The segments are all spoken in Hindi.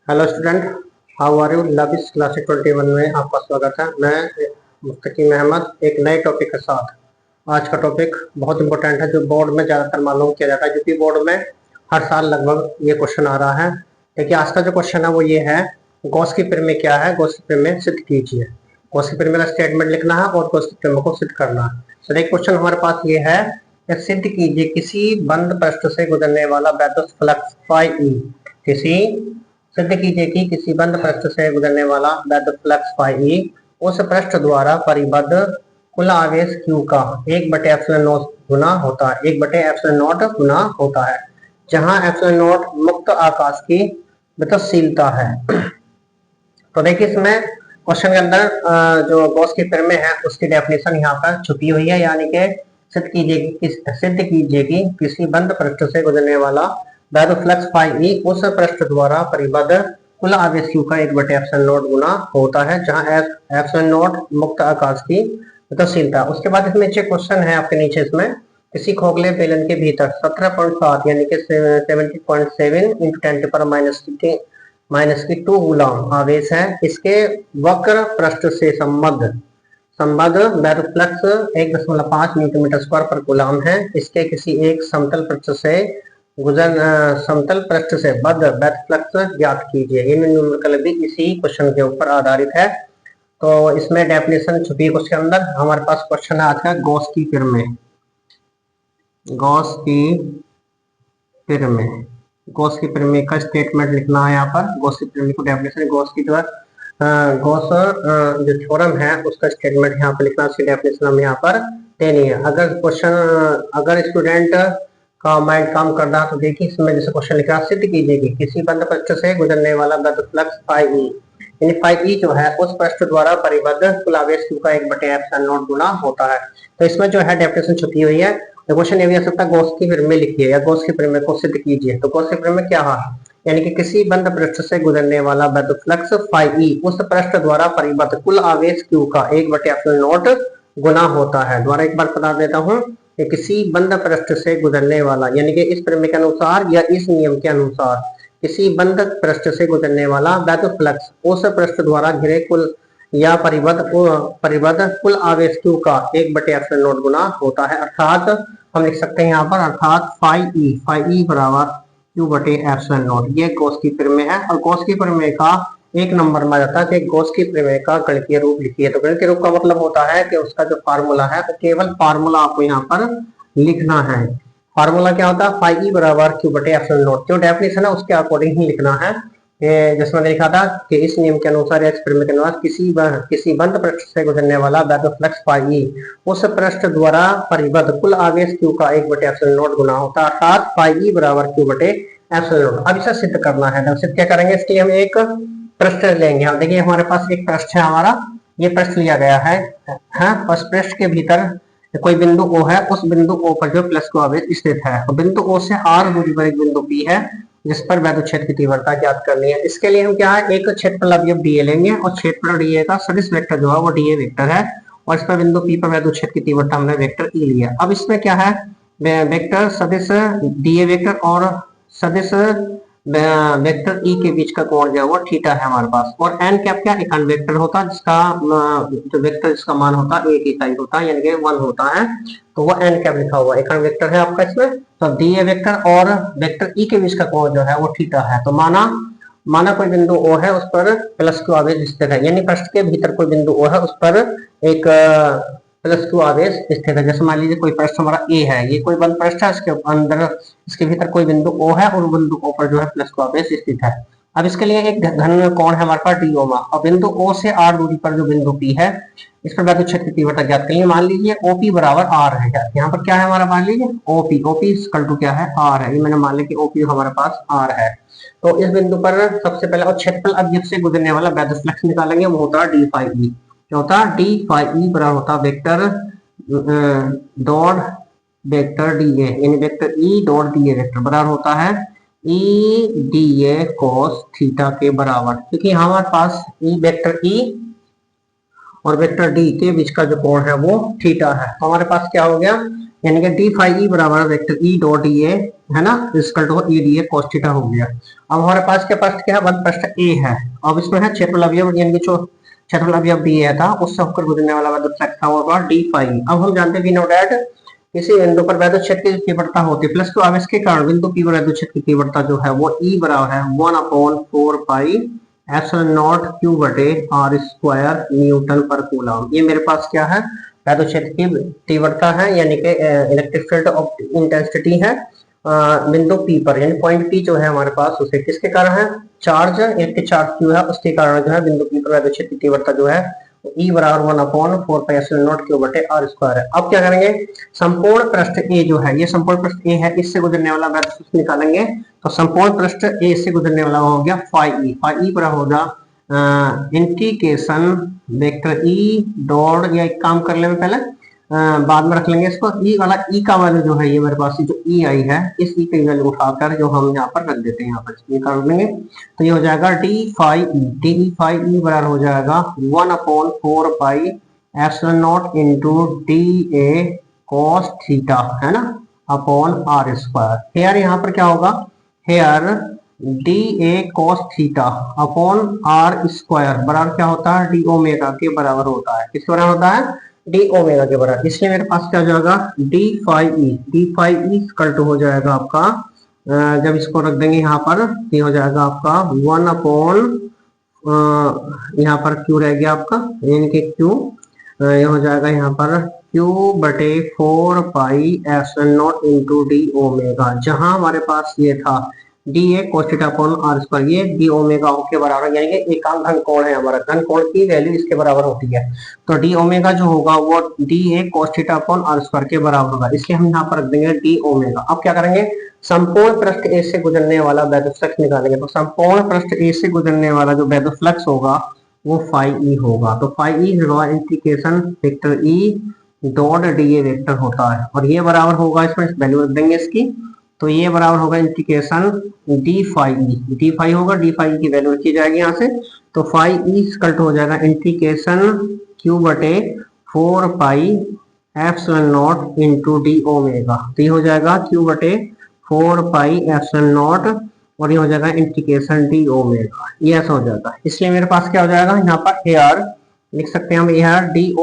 Hello student, how are you. लविस क्लास 21 में आपका स्वागत है। मैं मुस्तकीम अहमद एक नए टॉपिक के साथ। आज का टॉपिक बहुत इंपॉर्टेंट है, जो बोर्ड में ज़्यादातर मालूम किया जाता है। यूपी बोर्ड में हर साल लगभग ये क्वेश्चन आ रहा है। देखिए, आज का जो क्वेश्चन है वो ये है, गॉस की प्रमेय क्या है, गॉस की प्रमेय सिद्ध कीजिए। गॉस की प्रमेय का स्टेटमेंट लिखना है और गॉस की प्रमेय को सिद्ध करना है। तो एक क्वेश्चन हमारे पास ये है, सिद्ध कीजिए किसी बंद पृष्ठ से गुजरने वाला वैद्युत फ्लक्स फाई ई। सिद्ध कीजिए कि किसी बंद पृष्ठ से गुजरने वाला वैद्युत फ्लक्स फाई ई उस पृष्ठ द्वारा परिबद्ध कुल आवेश Q का 1/ε0 गुना होता है, 1/ε0 गुना होता है, जहां ε0 मुक्त आकाश की विद्युतशीलता है। तो देखिए, इसमें क्वेश्चन के अंदर जो गॉस की प्रमेय है उसकी डेफिनेशन यहाँ पर छुपी हुई है, यानी कि सिद्ध कीजिए कि किसी बंद पृष्ठ से गुजरने वाला वैद्युत फ्लक्स फाई ई उस पृष्ठ द्वारा परिबद्ध कुल आवेश Q का 1/ε0 गुना होता है, जहां ε0 मुक्त आकाश की विद्युतशीलता। उसके बाद इसमें नीचे क्वेश्चन है आपके नीचे, इसमें किसी खोखले बेलन के भीतर 17.7 यानी कि 70.7 × 10⁻⁻² गुलाम आवेश है। इसके वक्र पृष्ठ से संबद्ध वैद्युत फ्लक्स 1.5 न्यूटन/मीटर² पर गुलाम है। इसके किसी एक समतल पृष्ठ से बद्ध वैद्युत फ्लक्स ज्ञात कीजिए। ये न्यूमेरिकल भी इसी क्वेश्चन के ऊपर आधारित है। तो इसमें डेफिनेशन छुपी है उसके अंदर। हमारे पास क्वेश्चन है आज का गॉस की प्रमेय। गॉस की प्रमेय का स्टेटमेंट लिखना है यहाँ पर। गॉस की प्रमेय को डेफिनेशन, गॉस की जो है गॉस जो थ्योरम है उसका स्टेटमेंट यहाँ पर लिखना, उसकी डेफिनेशन हम यहाँ पर देनी है। अगर स्टूडेंट का माइंड काम कर रहा तो देखिए, इसमें जैसे क्वेश्चन लिखा, सिद्ध कीजिए कि किसी बंद पृष्ठ से गुजरने वाला वैद्युत फ्लक्स फाई ई, यानी फाई ई जो है उस पृष्ठ द्वारा परिबद्ध कुल आवेश Q का 1/ε0 गुना होता है। तो इसमें जो है डेफिनेशन छुपी हुई है। तो क्वेश्चन ये भी आ सकता है, गॉस की प्रमेय लिखिए या गॉस की प्रमेय को सिद्ध कीजिए। तो गॉस की प्रमेय क्या है, यानी कि किसी बंद पृष्ठ से गुजरने वाला वैद्युत फ्लक्स फाई ई उस पृष्ठ द्वारा परिबद्ध कुल आवेश Q का 1/ε0 गुना होता है। द्वारा एक बार बता देता हूँ, किसी बंद पृष्ठ से गुजरने वाला, यानी कि इस प्रमेय के अनुसार या इस नियम के अनुसार किसी बंद पृष्ठ से गुजरने वाला वैद्युत फ्लक्स उस पृष्ठ द्वारा घिरे कुल या परिबद्ध कुल आवेश Q का 1/ε0 गुना होता है। अर्थात हम लिख सकते हैं यहाँ पर, अर्थात फाई ई बराबर Q/ε0। ये गॉस की प्रमेय है। और गॉस की प्रमेय का एक नंबर में जाता है कि गॉस की प्रमेय का गणितीय रूप लिखिए। तो गणितीय रूप का मतलब होता है कि उसका जो फार्मूला है, तो केवल फार्मूला आपको यहाँ पर लिखना है। फार्मूला क्या होता है, फाई ई बराबर Q/ε0। जो डेफिनेशन है उसके अकॉर्डिंग ही लिखना है। जिसमें लिखा था कि इस नियम के अनुसार या एक्सपेरिमेंट के अनुसार किसी बंद पृष्ठ से गुजरने वाला वैद्युत फ्लक्स फाई ई उस पृष्ठ द्वारा परिबद्ध कुल आवेश Q का 1/ε0 गुना होता है, अर्थात फाई ई बराबर Q/ε0। अब इसे सिद्ध करना है। सिद्ध क्या करेंगे, इसके लिए हम एक पृष्ठ लेंगे। हम देखिए, हमारे पास एक पृष्ठ है, हमारा ये पृष्ठ लिया गया है। उस पृष्ठ के भीतर कोई बिंदु O है, उस बिंदु O पर जो प्लस Q आवेश स्थित है। और बिंदु O से r दूरी पर एक बिंदु P है जिस पर वैद्युत क्षेत्र की तीव्रता ज्ञात करनी है। इसके लिए हम क्या है, एक क्षेत्रफल अवयव dA लेंगे और क्षेत्रफल dA का सदिश वेक्टर जो है वो dA वेक्टर है, और इस पर बिंदु P पर वैद्युत क्षेत्र की तीव्रता हमने वेक्टर E लिया। अब इसमें क्या है, वेक्टर सदिश dA वेक्टर और सदिश वेक्टर E के बीच का कोण जो है वो थीटा है हमारे पास। और n कैप क्या इकाई वेक्टर होता है, जिसका जो वेक्टर जिसका मान होता है 1 इकाई होता है, यानी कि 1 होता है। तो वो n कैप लिखा हुआ इकाई वेक्टर है आपका इसमें। तो dA वेक्टर और वेक्टर E के बीच का कोण जो है वो थीटा है। तो माना कोई बिंदु O है, उस पर प्लस Q आवेश स्थित है, यानी पृष्ठ के भीतर कोई बिंदु O है, उस पर एक प्लस Q आवेश स्थित है। जैसे मान लीजिए कोई पृष्ठ हमारा A है, ये कोई बंद पृष्ठ है, इसके अंदर इसके भीतर कोई बिंदु O है और बिंदु O पर जो है प्लस Q आवेश स्थित है। अब इसके लिए एक घन कोण है हमारे पास d ओमा, और बिंदु O से r दूरी पर जो बिंदु P है, इस पर वैद्युत क्षेत्र की तीव्रता ज्ञात करेंगे। मान लीजिए OP बराबर r है। यहाँ पर क्या है हमारा, मान लीजिए OP इक्वल टू क्या है, r है। ये मैंने मान लिया कि OP हमारे पास r है। तो इस बिंदु पर सबसे पहले और क्षेत्रफल अवयव से गुजरने वाला वैद्युत फ्लक्स निकालेंगे, वो होता है d फाई ई। क्या होता है, d फाई ई बराबर होता है वेक्टर डॉट वेक्टर dA, यानी vector E dot dA vector बराबर होता है E dA cos थीटा के बराबर, क्योंकि हमारे पास वेक्टर E और वेक्टर D के बीच का जो कोण है वो थीटा है। तो हमारे पास क्या हो गया, यानी कि डी फाई ई बराबर vector E dot D A है ना, इसका two E D A cos theta हो गया। अब हमारे पास क्या प्रश्न क्या है, वन प्रश्न ए है। अब इसमें है क्षेत्रफल अवयव यानी कि जो क्षेत्रफल अवयव डी ए था उससे होकर गुजरने वाला वैद्युत फ्लक्स था होगा डी फाई। अब हम जानते हैं वी नो दैट किसी बिंदु पर वैद्युत क्षेत्र की तीव्रता होती है प्लस टू आवेश के कारण बिंदु पी पर वैद्युत क्षेत्र की तीव्रता जो है वो ई बराबर है 1/4 पाई एप्सिलॉन नॉट क्यू बटे आर स्क्वायर न्यूटन पर कूलम। ये मेरे पास क्या है, वैद्युत क्षेत्र की तीव्रता है यानी कि इलेक्ट्रिक फील्ड ऑफ इंटेंसिटी है बिंदु पी पर, यानी पॉइंट पी जो है हमारे पास उसे किसके कारण है, चार्ज इलेक्ट्रिक चार्ज क्यू है उसके कारण जो है बिंदु पी पर वैद्युत क्षेत्र की तीव्रता जो है ई बराबर 1/4 पाई एप्सिलॉन नॉट क्यू बटे आर स्क्वायर है। अब क्या करेंगे, संपूर्ण पृष्ठ ए जो है, ये संपूर्ण पृष्ठ ए है, इससे गुजरने वाला वैद्युत क्षेत्र निकालेंगे। तो संपूर्ण पृष्ठ ए से गुजरने वाला हो गया फाई ई बराबर होगा इंटीग्रेशन वेक्टर ई डॉट, या एक काम कर लेंगे पहले बाद में रख लेंगे इसको, ई वाला ई का वैल्यू जो है ये मेरे पास जो ई आई है इस ई की वैल्यू उठाकर जो हम यहाँ पर रख देते हैं, यहाँ पर ये कर लेंगे। तो ये हो जाएगा डी फाई ई बराबर हो जाएगा 1/4 पाई epsilon not into D A cos theta है ना अपॉन आर स्क्वायर। हेयर यहाँ पर क्या होगा, here D A cos theta upon R square बराबर क्या होता है, डी ओमेगा के बराबर होता है। किसके बराबर होता है, डी ओमेगा के बराबर। इसलिए मेरे पास क्या हो जाएगा D phi E equal to हो जाएगा आपका जब इसको रख देंगे यहाँ पर ये हो जाएगा आपका 1/, यहाँ पर क्यू रह गया आपका यानी कि क्यू ये हो जाएगा यहाँ पर क्यू बटे 4 pi epsilon not into D omega, जहां हमारे पास ये था D A cos theta upon R square, ये डी ओमेगा के बराबर यानी कि एकांक घन कोण है हमारा, घन कोण की वैल्यू इसके बराबर होती है। तो डी ओमेगा जो होगा वो D A cos theta upon R square के बराबर होगा, इसलिए हम यहाँ पर रख देंगे डी ओमेगा। अब क्या करेंगे, संपूर्ण पृष्ठ ए से गुजरने वाला वैद्युत फ्लक्स निकालेंगे। तो संपूर्ण पृष्ठ ए से गुजरने वाला जो वैद्युत फ्लक्स होगा वो फाई ई होगा। तो फाई ई होगा integration vector E dot D ए वेक्टर होता है, और ये बराबर होगा इसमें वैल्यू रख देंगे इसकी, तो ये बराबर होगा इंटीग्रेशन डी फाई होगा, डी फाई की वैल्यू रखी जाएगी यहाँ से। तो फाई ई स्कल्ट हो जाएगा इंटीग्रेशन क्यू बटे 4 pi epsilon not into D omega, तो ये हो जाएगा क्यू बटे 4 पाई एप्सिलॉन नॉट और ये हो जाएगा इंटीग्रेशन डी ओमेगा, ये ऐसा हो जाएगा। इसलिए मेरे पास क्या हो जाएगा यहाँ पर एआर लिख सकते हैं हम, एआर डी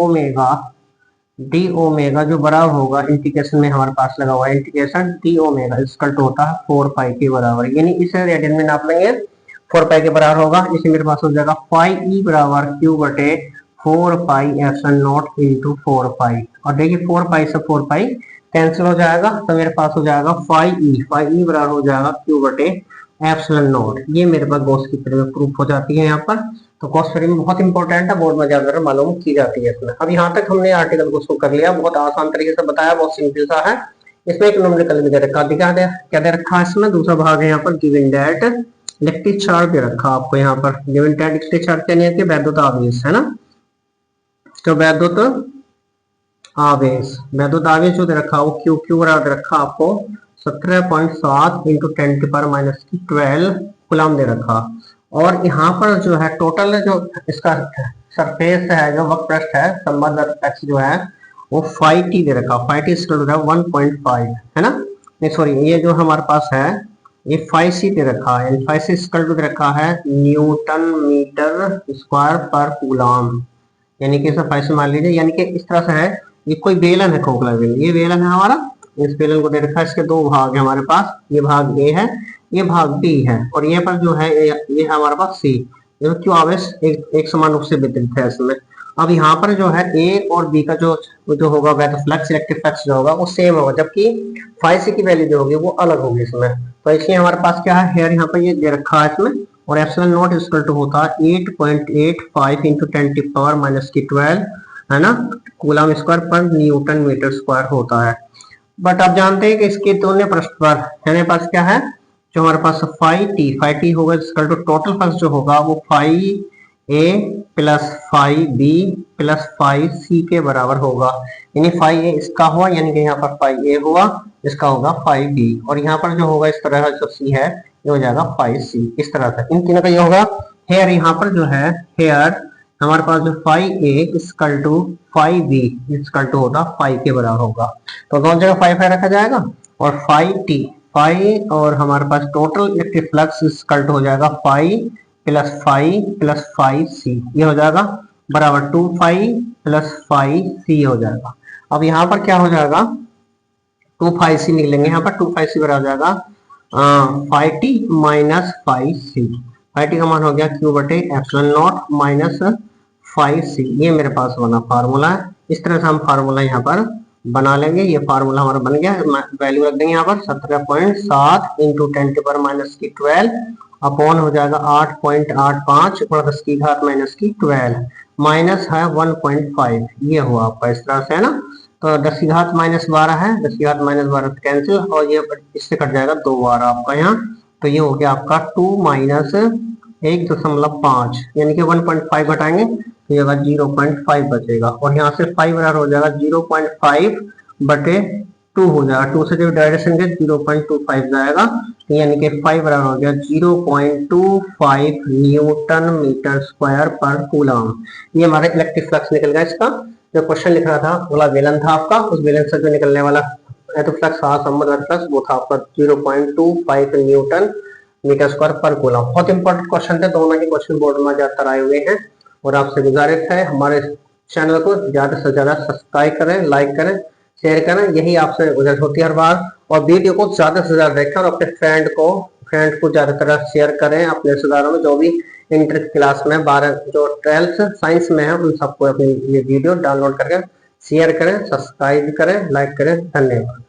ओमेगा जो बराबर होगा इंटीग्रेशन में हमारे पास लगा हुआ है इंटीग्रेशन डी ओमेगा इसका होता है 4 पाई के बराबर, यानी इसे रेडियन में नाप लेंगे 4 पाई के बराबर होगा। इसे मेरे पास हो जाएगा फाई ई बराबर क्यू बटे 4 पाई एप्सिलॉन नॉट इंटू 4 पाई, और देखिए 4 पाई से 4 पाई कैंसिल हो जाएगा, तो मेरे पास हो जाएगा फाई ई बराबर हो जाएगा क्यू बटे एप्सिलॉन नॉट। ये मेरे पास गॉस की थ्योरम प्रूफ हो जाती है यहाँ पर। तो गॉस थ्योरम बहुत इंपॉर्टेंट है, बोर्ड में ज्यादातर मालूम की जाती है इसमें। अब यहाँ तक हमने आर्टिकल को शो कर लिया, बहुत आसान तरीके से बताया, बहुत सिंपल सा है। इसमें एक न्यूमेरिकल भी दे रखा, क्या दे रखा है इसमें, दूसरा भाग है यहाँ पर गिवन दैट इलेक्ट्रिक चार्ज दे रखा आपको यहाँ पर, गिवन दैट इलेक्ट्रिक चार्ज यानी कि वैद्युत आवेश है ना, तो वैद्युत आवेश जो दे रखा वो क्यू बराबर दे रखा आपको 17.7 इंटू 10⁻⁻12 कूलम दे रखा। और यहाँ पर जो है टोटल जो इसका सरफेस है जो वक्र पृष्ठ है संबंध एक्स जो है वो 5t दे रखा, 5t इक्वल टू 1.5 है ना, नहीं सॉरी ये जो हमारे पास है ये 5c दे रखा है, 5c इक्वल टू दे रखा है न्यूटन मीटर स्क्वायर पर कूलम, यानी कि इसे 5 मान लीजिए। यानी कि इस तरह से है, ये कोई बेलन है खोखला बेलन, ये बेलन है हमारा, इस बेलन को दे रखा है, इसके दो भाग है हमारे पास, ये भाग ए है ये भाग बी है, और ये पर जो है ये हमारे पास सी, क्यों आवेश एक समान रूप से वितरित है इसमें। अब यहाँ पर जो है ए और बी का जो होगा वैद्युत फ्लक्स इलेक्ट्रिक फ्लक्स जो होगा वो सेम होगा, जबकि फाई सी की वैल्यू जो होगी वो अलग होगी इसमें। तो इसलिए हमारे पास क्या है हेयर यहाँ पर ये दे रखा है इसमें, और एप्सिलॉन नॉट इक्वल टू होता है 8.85 इंटू 10⁻⁻12 है ना कूलम स्क्वायर पर न्यूटन मीटर स्क्वायर होता है। बट आप जानते हैं कि इसके दोनों पृष्ठ पर हमारे पास क्या है, जो हमारे पास फाई टी होगा इक्वल टू टोटल फ्लक्स जो होगा वो phi A plus phi B plus phi C के बराबर होगा, यानी फाई ए इसका हुआ, यानी कि यहाँ पर फाई ए हुआ, इसका होगा फाई बी, और यहाँ पर जो होगा इस तरह जो सी है ये हो जाएगा फाई सी, इस तरह से इन तीनों का ये होगा। हेयर यहाँ पर जो है हेयर हमारे पास जो five A equal to five B equal to होगा फाइव के बराबर होगा। तो दोनों जगह फाइव रखा जाएगा और फाइव टी फाइव और हमारे पास total electric flux equal to हो जाएगा फाइव प्लस फाइव सी, ये हो जाएगा बराबर 2 प्लस 5 सी हो जाएगा। अब यहाँ पर क्या हो जाएगा 2 सी निकलेंगे, यहाँ पर 2 सी बराबर हो जाएगा 5t माइनस 5c। 5t का मान हो गया Q बटे एप्सिलॉन नॉट माइनस 5c। ये मेरे पास बना फार्मूला है। इस तरह से हम फार्मूला यहाँ पर बना लेंगे। ये फार्मूला हमारा बन गया, वैल्यू रख देंगे यहाँ पर 17.7 इंटू 10⁻⁻12 अपॉन हो जाएगा 8.85 और 10⁻⁻12 माइनस है 1.5। ये हुआ आपका इस तरह से है ना। तो 10⁻⁻12 है, 10⁻⁻12 कैंसिल और ये इससे कट जाएगा 2 बार आपका यहाँ। तो ये हो गया आपका 2 माइनस 1.5 यानी कि 1.5 घटाएंगे तो ये 0.5 बचेगा और यहाँ से 5 बराबर हो जाएगा 0.5 बटे 2 हो जाएगा। 2 से जब डायरेक्शन दे 0.25 जाएगा यानी कि 5 बराबर हो गया 0.25 न्यूटन मीटर स्क्वायर पर कूलम। ये हमारा इलेक्ट्रिक फ्लक्स निकल गया। इसका जो क्वेश्चन लिख रहा था बोला बेलन था आपका, उस बेलन से जो निकलने वाला तो फ्लक्स फ्लक्स वो था आपका 0.25 न्यूटन मीटर स्क्वायर पर कूलम। बहुत इंपॉर्टेंट क्वेश्चन थे, दोनों ही क्वेश्चन बोर्ड में ज्यादातर आए हुए हैं और आपसे गुजारिश है हमारे चैनल को ज्यादा से ज्यादा सब्सक्राइब करें, लाइक करें, शेयर करें, यही आपसे गुजारिश होती है हर बार। और वीडियो को ज्यादा से ज्यादा देखें और अपने फ्रेंड को ज्यादा तरह शेयर करें। अपने रिश्तेदारों में जो भी इंटर क्लास में 12 जो 12th साइंस में है उन सबको अपनी ये वीडियो डाउनलोड करके शेयर करें, सब्सक्राइब करें, लाइक करें। धन्यवाद।